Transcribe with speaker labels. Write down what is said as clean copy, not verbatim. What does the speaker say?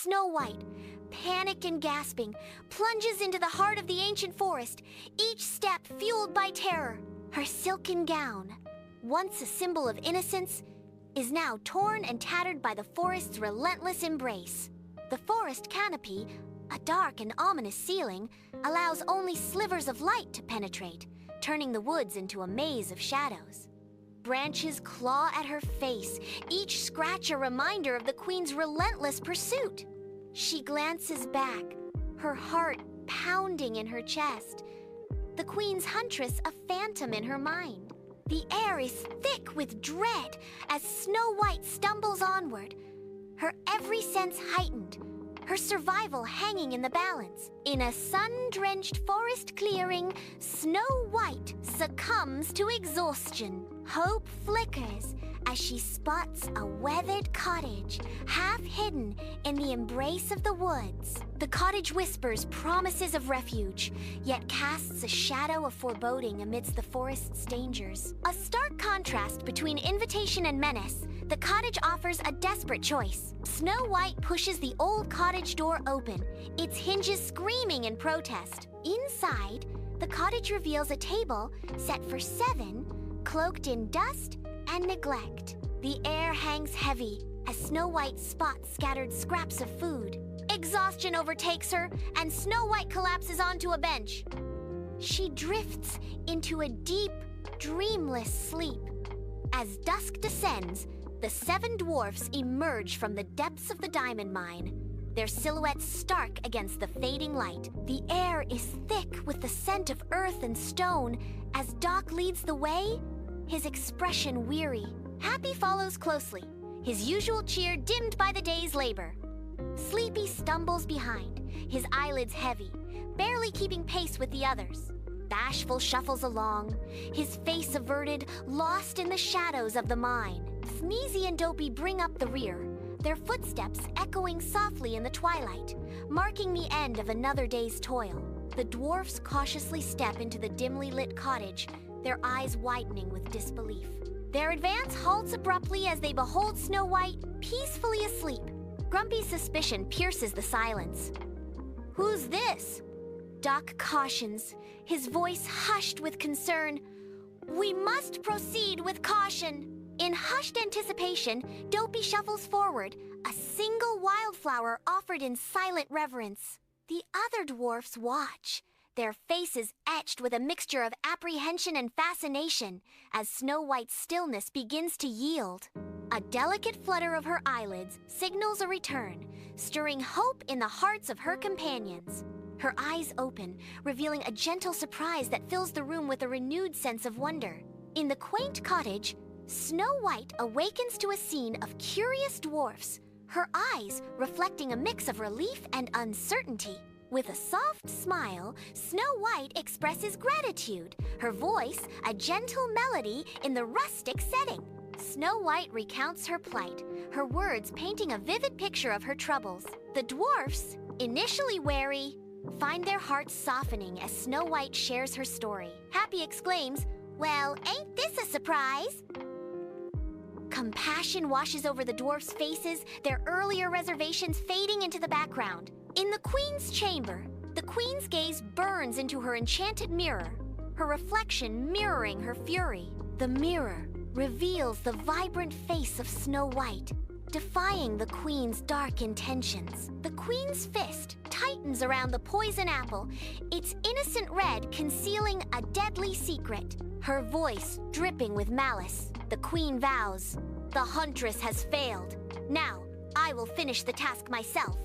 Speaker 1: Snow White, panicked and gasping, plunges into the heart of the ancient forest, each step fueled by terror. Her silken gown, once a symbol of innocence, is now torn and tattered by the forest's relentless embrace. The forest canopy, a dark and ominous ceiling, allows only slivers of light to penetrate, turning the woods into a maze of shadows. Branches claw at her face, each scratch a reminder of the queen's relentless pursuit. She glances back, her heart pounding in her chest. The queen's huntress a phantom in her mind. The air is thick with dread as Snow White stumbles onward, her every sense heightened, her survival hanging in the balance. In a sun-drenched forest clearing, Snow White succumbs to exhaustion. Hope flickers as she spots a weathered cottage, half hidden in the embrace of the woods. The cottage whispers promises of refuge, yet casts a shadow of foreboding amidst the forest's dangers. A stark contrast between invitation and menace, the cottage offers a desperate choice. Snow White pushes the old cottage door open, its hinges screaming in protest. Inside, the cottage reveals a table set for 7, cloaked in dust and neglect. The air hangs heavy as Snow White spots scattered scraps of food. Exhaustion overtakes her, and Snow White collapses onto a bench. She drifts into a deep, dreamless sleep. As dusk descends, the 7 dwarfs emerge from the depths of the diamond mine, their silhouettes stark against the fading light. The air is thick with the scent of earth and stone. As Doc leads the way, his expression weary. Happy follows closely, his usual cheer dimmed by the day's labor. Sleepy stumbles behind, his eyelids heavy, barely keeping pace with the others. Bashful shuffles along, his face averted, lost in the shadows of the mine. Sneezy and Dopey bring up the rear, their footsteps echoing softly in the twilight, marking the end of another day's toil. The dwarfs cautiously step into the dimly lit cottage, their eyes widening with disbelief. Their advance halts abruptly as they behold Snow White peacefully asleep. Grumpy's suspicion pierces the silence. "Who's this?" Doc cautions, his voice hushed with concern. "We must proceed with caution." In hushed anticipation, Dopey shuffles forward, a single wildflower offered in silent reverence. The other dwarfs watch, their faces etched with a mixture of apprehension and fascination as Snow White's stillness begins to yield. A delicate flutter of her eyelids signals a return, stirring hope in the hearts of her companions. Her eyes open, revealing a gentle surprise that fills the room with a renewed sense of wonder. In the quaint cottage, Snow White awakens to a scene of curious dwarfs, her eyes reflecting a mix of relief and uncertainty. With a soft smile, Snow White expresses gratitude, her voice a gentle melody in the rustic setting. Snow White recounts her plight, her words painting a vivid picture of her troubles. The dwarfs, initially wary, find their hearts softening as Snow White shares her story. Happy exclaims, "Well, ain't this a surprise?" Compassion washes over the dwarfs' faces, their earlier reservations fading into the background. In the queen's chamber, the queen's gaze burns into her enchanted mirror, her reflection mirroring her fury. The mirror reveals the vibrant face of Snow White, defying the queen's dark intentions. The queen's fist tightens around the poison apple, its innocent red concealing a deadly secret. Her voice dripping with malice, the queen vows, "The huntress has failed. Now, I will finish the task myself."